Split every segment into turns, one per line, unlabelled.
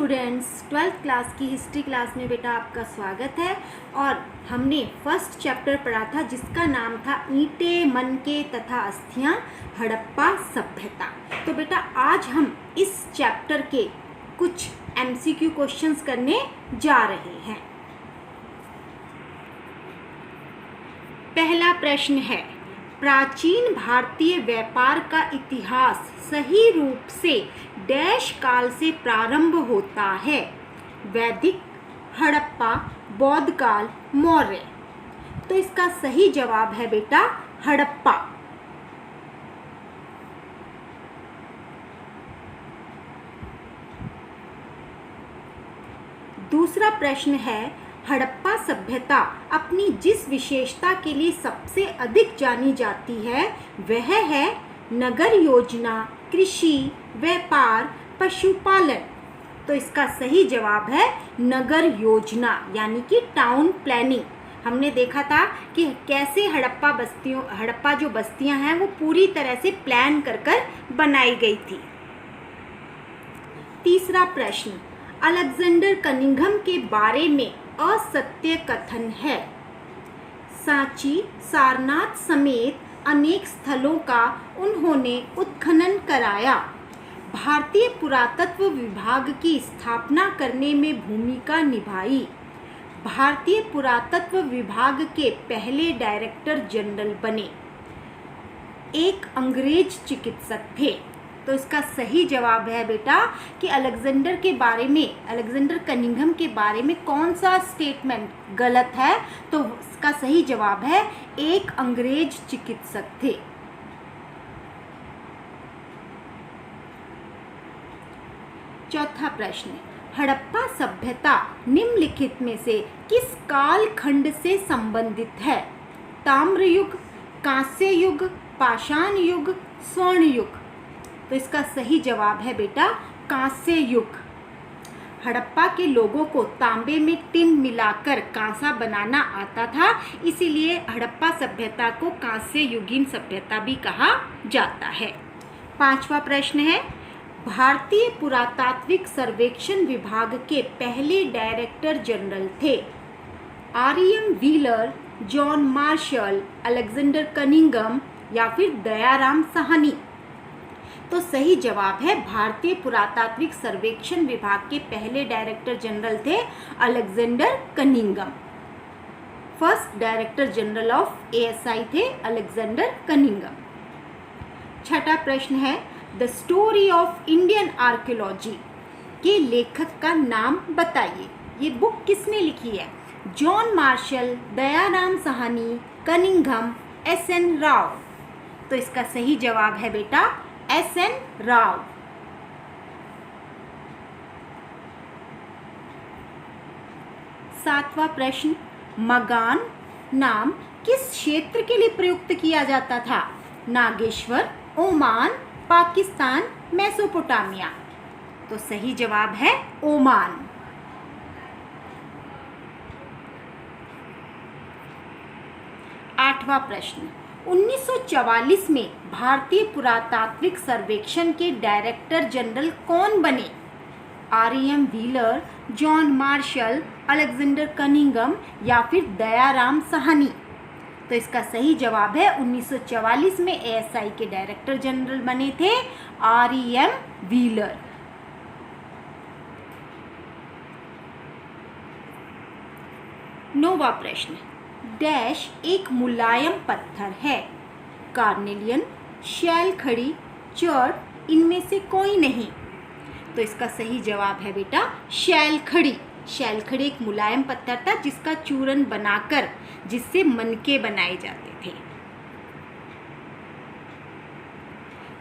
Students, 12th class की history class में बेटा आपका स्वागत है। और हमने फर्स्ट चैप्टर पढ़ा था जिसका नाम था ईंटें, मनके तथा अस्थियां, हड़प्पा सभ्यता। तो बेटा आज हम इस चैप्टर के कुछ MCQ क्वेश्चंस करने जा रहे हैं। पहला प्रश्न है, प्राचीन भारतीय व्यापार का इतिहास सही रूप से डैश काल से प्रारंभ होता है? वैदिक, हड़प्पा, बौद्ध काल, मौर्य। तो इसका सही जवाब है बेटा हड़प्पा। दूसरा प्रश्न है, हड़प्पा सभ्यता अपनी जिस विशेषता के लिए सबसे अधिक जानी जाती है वह है नगर योजना, कृषि, व्यापार, पशुपालन। तो इसका सही जवाब है नगर योजना यानी कि टाउन प्लानिंग। हमने देखा था कि कैसे हड़प्पा जो बस्तियां हैं वो पूरी तरह से प्लान कर बनाई गई थी। तीसरा प्रश्न, अलेक्जेंडर कनिंघम के बारे में असत्य कथन है। सांची, सारनाथ समेत अनेक स्थलों का उन्होंने उत्खनन कराया। भारतीय पुरातत्व विभाग की स्थापना करने में भूमिका निभाई। भारतीय पुरातत्व विभाग के पहले डायरेक्टर जनरल बने। एक अंग्रेज चिकित्सक थे। तो इसका सही जवाब है बेटा कि अलेक्जेंडर कनिंघम के बारे में कौन सा स्टेटमेंट गलत है? तो इसका सही जवाब है एक अंग्रेज चिकित्सक थे। चौथा प्रश्न, हड़प्पा सभ्यता निम्नलिखित में से किस कालखंड से संबंधित है? ताम्र युग, कांस्य युग, पाषाण युग, स्वर्ण युग। तो इसका सही जवाब है बेटा कांस्य युग। हड़प्पा के लोगों को तांबे में टिन मिलाकर कांसा बनाना आता था, इसीलिए हड़प्पा सभ्यता को कांस्य युगीन सभ्यता भी कहा जाता है। पांचवा प्रश्न है, भारतीय पुरातात्विक सर्वेक्षण विभाग के पहले डायरेक्टर जनरल थे? REM wheeler, John Marshall, Alexander Cunningham या फिर दयाराम साहनी। तो सही जवाब है भारतीय पुरातात्विक सर्वेक्षण विभाग के पहले डायरेक्टर जनरल थे Alexander Cunningham. First director general of ASI थे अलेक्जेंडर कनिंघम। छठा प्रश्न है, the story of Indian archaeology के लेखक का नाम बताइए। ये बुक किसने लिखी है? John Marshall, Dayaram Sahni, Cunningham, SN Rao. तो इसका सही जवाब है बेटा SN राव। सातवां प्रश्न, मगान नाम किस क्षेत्र के लिए प्रयुक्त किया जाता था? Nageshwar, Oman, Pakistan, Mesopotamia. तो सही जवाब है ओमान। आठवां प्रश्न, 1944 में भारतीय पुरातात्विक सर्वेक्षण के डायरेक्टर जनरल कौन बने? REM wheeler, John Marshall, Alexander Cunningham या फिर दयाराम साहनी। तो इसका सही जवाब है 1944 में ASI के डायरेक्टर जनरल बने थे REM व्हीलर। नौवां प्रश्न, डैश एक मुलायम पत्थर है? कार्नेलियन, शैल खड़ी, चर्ट, इनमें से कोई नहीं। तो इसका सही जवाब है बेटा शैल खड़ी। शैल खड़ी एक मुलायम पत्थर था जिसका चूर्ण बनाकर जिससे मनके बनाए जाते थे।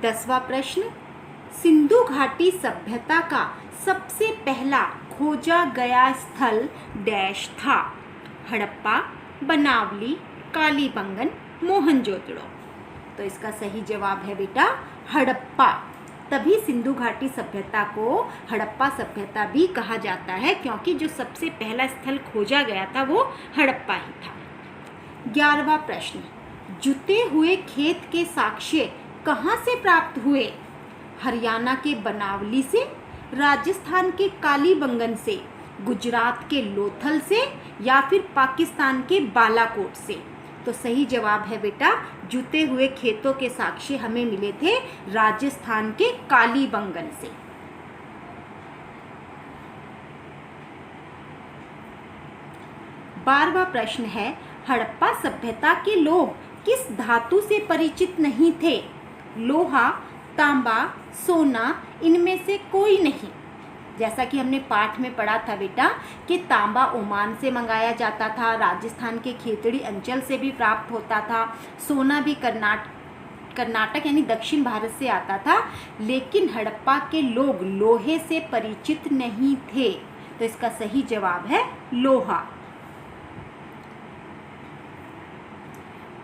10वां प्रश्न, सिंधु घाटी सभ्यता का सबसे पहला खोजा गया स्थल डैश था? हड़प्पा, बनावली, कालीबंगन, मोहनजोदड़ो। तो इसका सही जवाब है बेटा हड़प्पा। तभी सिंधु घाटी सभ्यता को हड़प्पा सभ्यता भी कहा जाता है क्योंकि जो सबसे पहला स्थल खोजा गया था वो हड़प्पा ही था। 11वां प्रश्न, जुते हुए खेत के साक्ष्य कहाँ से प्राप्त हुए? हरियाणा के बनावली से, राजस्थान के कालीबंगन से, गुजरात के लोथल से या फिर पाकिस्तान के बालाकोट से? तो सही जवाब है बेटा, जुते हुए खेतों के साक्ष्य हमें मिले थे राजस्थान के कालीबंगन से। 12वां प्रश्न है, हड़प्पा सभ्यता के लोग किस धातु से परिचित नहीं थे? लोहा, तांबा, सोना, इनमें से कोई नहीं। जैसा कि हमने पाठ में पढ़ा था बेटा कि तांबा ओमान से मंगाया जाता था, राजस्थान के खेतड़ी अंचल से भी प्राप्त होता था, सोना भी कर्नाटक यानी दक्षिण भारत से आता था, लेकिन हड़प्पा के लोग लोहे से परिचित नहीं थे। तो इसका सही जवाब है लोहा।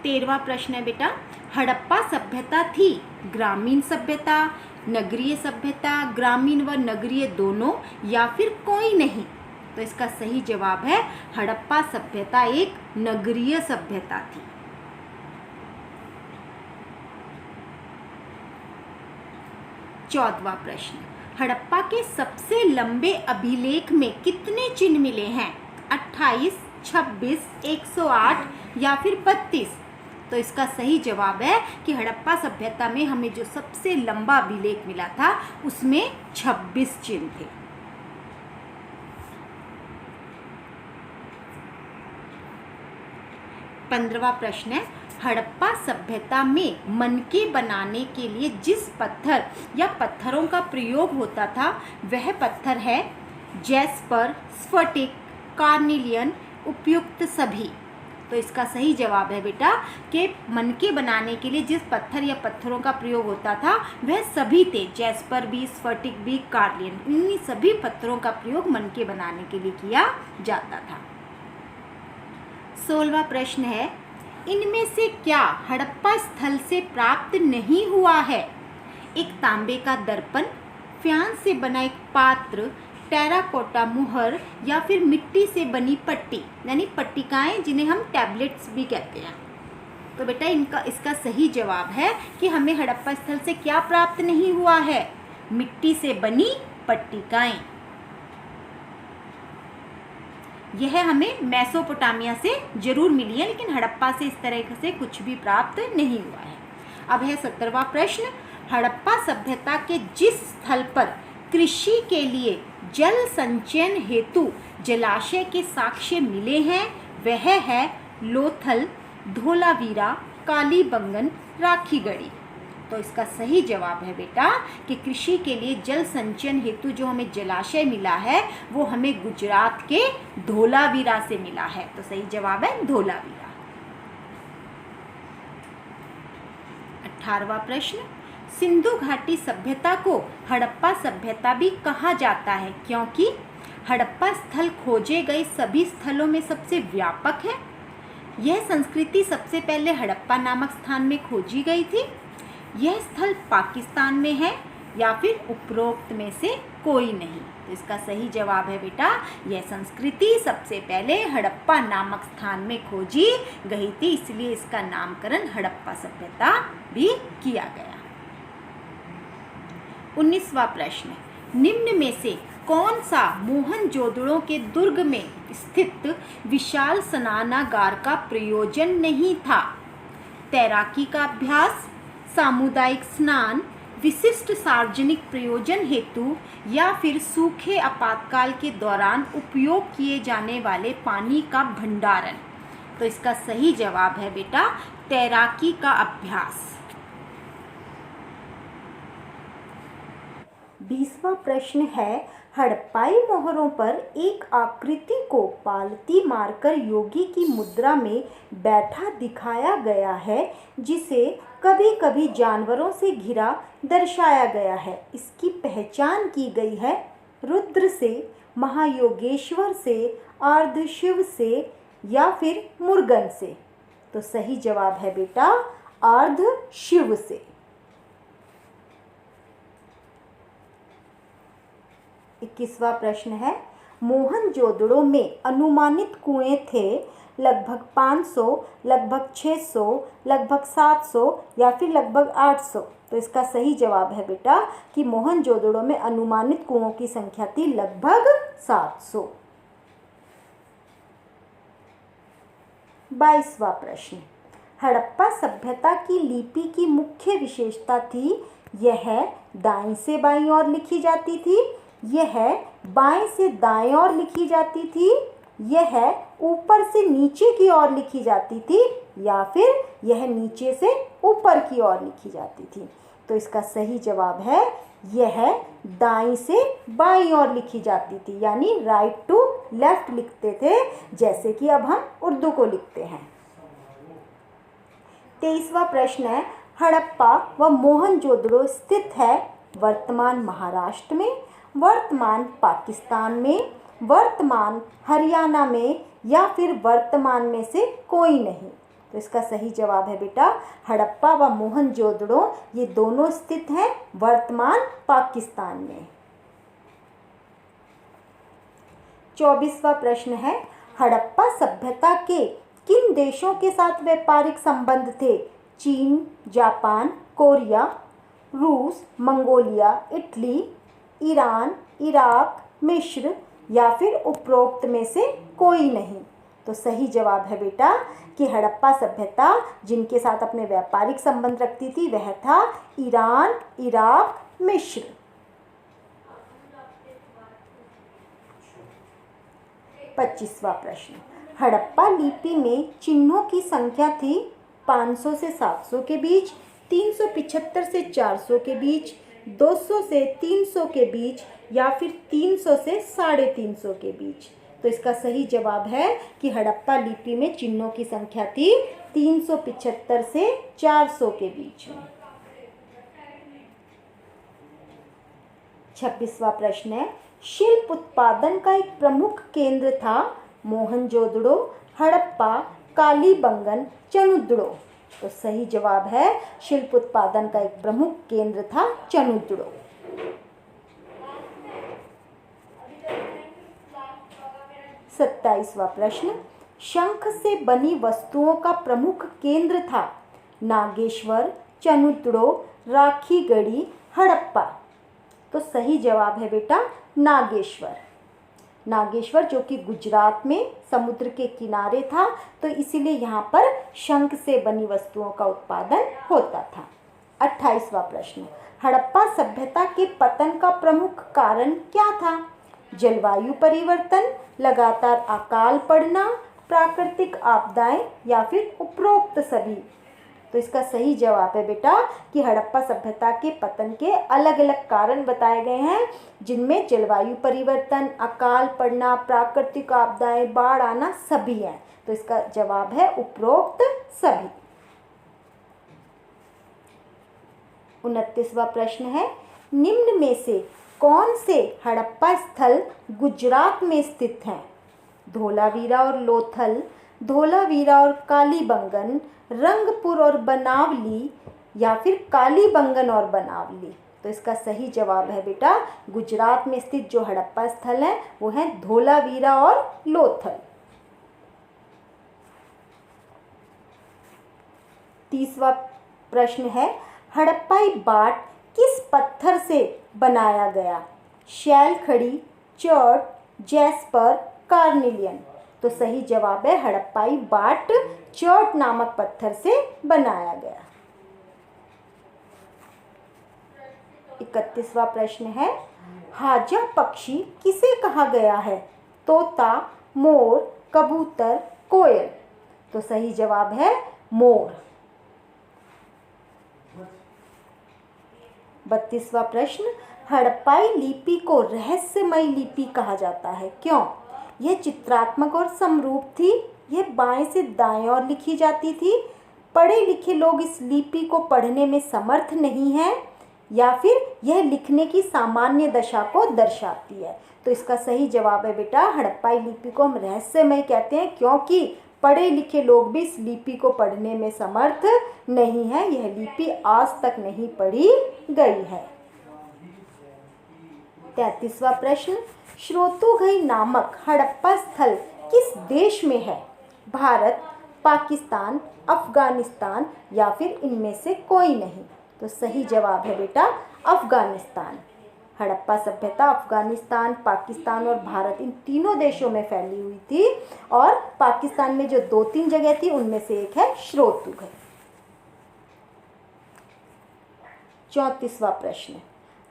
13वां प्रश्न है बेटा, हड़प्पा सभ्यता थी ग्रामीण सभ्यता, नगरीय सभ्यता, ग्रामीण व नगरीय दोनों, या फिर कोई नहीं? तो इसका सही जवाब है हड़प्पा सभ्यता एक नगरीय सभ्यता थी। 14वां प्रश्न, हड़प्पा के सबसे लंबे अभिलेख में कितने चिन्ह मिले हैं? 28, 26, 108 या फिर 32? तो इसका सही जवाब है कि हड़प्पा सभ्यता में हमें जो सबसे लंबा अभिलेख मिला था उसमें 26 चिन्ह थे। 15वां प्रश्न है, हड़प्पा सभ्यता में मनके बनाने के लिए जिस पत्थर या पत्थरों का प्रयोग होता था वह पत्थर है जैस्पर, स्फटिक, कार्नेलियन, उपयुक्त सभी? तो इसका सही जवाब है बेटा कि मनके बनाने के लिए जिस पत्थर या पत्थरों का प्रयोग होता था वह सभी थे, जैस्पर भी, स्फटिक भी, कार्नेलियन, इन्हीं सभी पत्थरों का प्रयोग मनके बनाने के लिए किया जाता था। 16वां प्रश्न है, इनमें से क्या हड़प्पा स्थल से प्राप्त नहीं हुआ है? एक तांबे का दर्पण, फ्यान से बना एक पात्र, टेराकोटा मुहर या फिर मिट्टी से बनी पट्टी यानी पट्टिकाएं जिन्हें हम टैबलेट्स भी कहते हैं? तो बेटा इसका सही जवाब है कि हमें हड़प्पा स्थल से क्या प्राप्त नहीं हुआ है? मिट्टी से बनी पट्टिकाएं। यह हमें मेसोपोटामिया से जरूर मिली है, लेकिन हड़प्पा से इस तरह से कुछ भी प्राप्त नहीं हुआ है। अब है 17वां प्रश्न, हड़प्पा सभ्यता के जिस स्थल पर कृषि के लिए जल संचयन हेतु जलाशय के साक्ष्य मिले हैं वह है लोथल, धोलावीरा, कालीबंगन, राखीगढ़ी? तो इसका सही जवाब है बेटा कि कृषि के लिए जल संचयन हेतु जो हमें जलाशय मिला है वो हमें गुजरात के धोलावीरा से मिला है। तो सही जवाब है धोलावीरा। 18वां प्रश्न, सिंधु घाटी सभ्यता को हड़प्पा सभ्यता भी कहा जाता है क्योंकि हड़प्पा स्थल खोजे गए सभी स्थलों में सबसे व्यापक है। यह संस्कृति सबसे पहले हड़प्पा नामक स्थान में खोजी गई थी। यह स्थल पाकिस्तान में है या फिर उपरोक्त में से कोई नहीं? तो इसका सही जवाब है बेटा यह संस्कृति सबसे पहले हड़प्पा नामक स्थान में खोजी गई थी, इसलिए इसका नामकरण हड़प्पा सभ्यता भी किया गया। 19वां प्रश्न, निम्न में से कौन सा मोहनजोदड़ो के दुर्ग में स्थित विशाल स्नानागार का प्रयोजन नहीं था? तैराकी का अभ्यास, सामुदायिक स्नान, विशिष्ट सार्वजनिक प्रयोजन हेतु या फिर सूखे आपातकाल के दौरान उपयोग किए जाने वाले पानी का भंडारण? तो इसका सही जवाब है बेटा तैराकी का अभ्यास। 20वां प्रश्न है, हड़प्पाई मोहरों पर एक आकृति को पालती मारकर योगी की मुद्रा में बैठा दिखाया गया है जिसे कभी कभी जानवरों से घिरा दर्शाया गया है। इसकी पहचान की गई है रुद्र से, महायोगेश्वर से, अर्धशिव से या फिर मुर्गन से? तो सही जवाब है बेटा अर्धशिव से। 21वां प्रश्न है, मोहनजोदड़ो में अनुमानित कुएं थे लगभग 500, लगभग 600, लगभग 700 या फिर लगभग 800। तो इसका सही जवाब है बेटा कि मोहनजोदड़ो में अनुमानित कुओं की संख्या थी लगभग 700। 22वां प्रश्न, हड़प्पा सभ्यता की लिपि की मुख्य विशेषता थी यह दाएं से बाईं ओर लिखी जाती थी, यह बाएं से दाएं ओर लिखी जाती थी, यह ऊपर से नीचे की ओर लिखी जाती थी या फिर यह नीचे से ऊपर की ओर लिखी जाती थी। तो इसका सही जवाब है यह दाईं से बाईं ओर लिखी जाती थी, यानी राइट टू लेफ्ट लिखते थे, जैसे कि अब हम उर्दू को लिखते हैं। 23वां प्रश्न है, हड़प्पा व मोहनजोदड़ो स्थित है वर्तमान महाराष्ट्र में, वर्तमान पाकिस्तान में, वर्तमान हरियाणा में या फिर वर्तमान में से कोई नहीं। तो इसका सही जवाब है बेटा हड़प्पा व मोहनजोदड़ो ये दोनों स्थित हैं वर्तमान पाकिस्तान में। 24वां प्रश्न है, हड़प्पा सभ्यता के किन देशों के साथ व्यापारिक संबंध थे? चीन, जापान, कोरिया, रूस, मंगोलिया, इटली, ईरान, इराक, मिस्र या फिर उपरोक्त में से कोई नहीं। तो सही जवाब है बेटा कि हड़प्पा सभ्यता जिनके साथ अपने व्यापारिक संबंध रखती थी वह था ईरान, इराक, मिस्र। 25वां प्रश्न, हड़प्पा लिपि में चिन्हों की संख्या थी 500 से 700 के बीच, 375 से 400 के बीच, 200 से 300 के बीच या फिर 300 से 350 के बीच। तो इसका सही जवाब है कि हड़प्पा लिपि में चिन्हों की संख्या थी 375 से 400 के बीच में। 26वां प्रश्न है, शिल्प उत्पादन का एक प्रमुख केंद्र था मोहनजोदड़ो, हड़प्पा, कालीबंगन, चनुद्ड़ो। तो सही जवाब है शिल्प उत्पादन का एक प्रमुख केंद्र था चनुद्ड़ो। 27वां प्रश्न, शंख से बनी वस्तुओं का प्रमुख केंद्र था नागेश्वर, चनुद्ड़ो, राखीगढ़ी, हड़प्पा। तो सही जवाब है बेटा नागेश्वर। नागेश्वर जो कि गुजरात में समुद्र के किनारे था, तो इसीलिए यहाँ पर शंख से बनी वस्तुओं का उत्पादन होता था। 28वां प्रश्न, हड़प्पा सभ्यता के पतन का प्रमुख कारण क्या था? जलवायु परिवर्तन, लगातार अकाल पड़ना, प्राकृतिक आपदाएं या फिर उपरोक्त सभी। तो इसका सही जवाब है बेटा कि हड़प्पा सभ्यता के पतन के अलग अलग कारण बताए गए हैं, जिनमें जलवायु परिवर्तन, अकाल पड़ना, प्राकृतिक आपदाएं, बाढ़ आना सभी हैं। तो इसका जवाब है उपरोक्त सभी। 29वां प्रश्न है, निम्न में से कौन से हड़प्पा स्थल गुजरात में स्थित हैं? धोलावीरा और लोथल, धोलावीरा और कालीबंगन, रंगपुर और बनावली या फिर कालीबंगन और बनावली। तो इसका सही जवाब है बेटा गुजरात में स्थित जो हड़प्पा स्थल है वो है धोलावीरा और लोथल। 30वां प्रश्न है, हड़प्पाई बाट किस पत्थर से बनाया गया? शैल खड़ी, चर्ट, जैस्पर, कार्निलियन। तो सही जवाब है हड़प्पाई बाट चर्ट नामक पत्थर से बनाया गया। 31वां प्रश्न है, हाजा पक्षी किसे कहा गया है? तोता, मोर, कबूतर, कोयल। तो सही जवाब है मोर। 32वां प्रश्न, हड़प्पाई लिपि को रहस्यमयी लिपि कहा जाता है, क्यों? यह चित्रात्मक और समरूप थी, यह बाएं से दाएं ओर लिखी जाती थी, पढ़े लिखे लोग इस लिपि को पढ़ने में समर्थ नहीं हैं, या फिर यह लिखने की सामान्य दशा को दर्शाती है। तो इसका सही जवाब है बेटा हड़प्पाई लिपि को हम रहस्यमय कहते हैं क्योंकि पढ़े लिखे लोग भी इस लिपि को पढ़ने में समर्थ नहीं है, यह लिपि आज तक नहीं पढ़ी गई है। 33वां प्रश्न, स्रोतोघई नामक हड़प्पा स्थल किस देश में है? भारत, पाकिस्तान, अफगानिस्तान या फिर इनमें से कोई नहीं? तो सही जवाब है बेटा अफगानिस्तान। हड़प्पा सभ्यता अफगानिस्तान, पाकिस्तान और भारत इन तीनों देशों में फैली हुई थी और पाकिस्तान में जो 2-3 जगह थी उनमें से एक है स्रोतोघई। 34वां प्रश्न,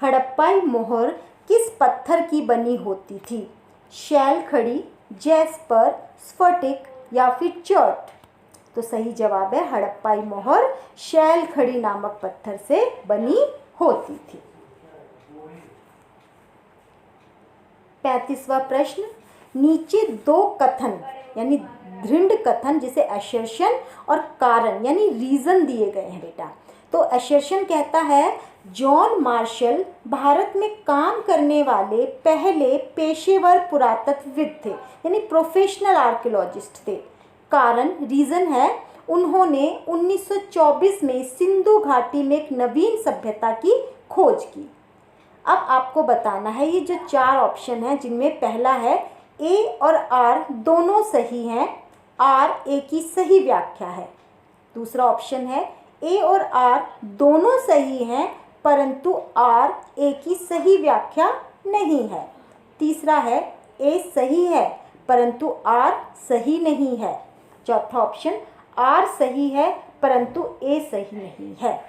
हड़प्पाई मोहर किस पत्थर की बनी होती थी? शैल खड़ी, जैस्पर, स्फटिक या फिर चर्ट? तो सही जवाब है हड़प्पाई मोहर शैल खड़ी नामक पत्थर से बनी होती थी। 35वां प्रश्न, नीचे 2 कथन यानी दृढ़ कथन जिसे असर्शन और कारण यानी रीजन दिए गए हैं बेटा। तो असर्शन कहता है जॉन मार्शल भारत में काम करने वाले पहले पेशेवर पुरातत्वविद थे यानी प्रोफेशनल आर्कियोलॉजिस्ट थे। कारण रीजन है उन्होंने 1924 में सिंधु घाटी में एक नवीन सभ्यता की खोज की। अब आपको बताना है ये जो 4 ऑप्शन हैं जिनमें पहला है ए और आर दोनों सही हैं, आर ए की सही व्याख्या है। दूसरा ऑप्शन है ए और आर दोनों सही हैं परंतु आर ए की सही व्याख्या नहीं है। तीसरा है ए सही है परंतु आर सही नहीं है। चौथा ऑप्शन आर सही है परंतु ए सही नहीं है।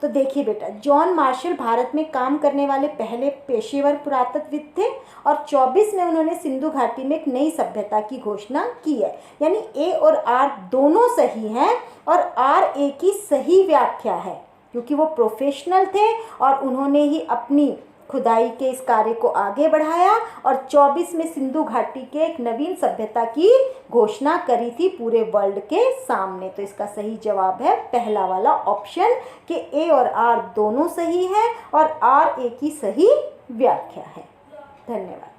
तो देखिए बेटा, जॉन मार्शल भारत में काम करने वाले पहले पेशेवर पुरातत्वविद थे और 24 में उन्होंने सिंधु घाटी में एक नई सभ्यता की घोषणा की है। यानी ए और आर दोनों सही हैं और आर ए की सही व्याख्या है क्योंकि वो प्रोफेशनल थे और उन्होंने ही अपनी खुदाई के इस कार्य को आगे बढ़ाया और 24 में सिंधु घाटी के एक नवीन सभ्यता की घोषणा करी थी पूरे वर्ल्ड के सामने। तो इसका सही जवाब है पहला वाला ऑप्शन कि ए और आर दोनों सही हैं और आर ए की सही व्याख्या है। धन्यवाद।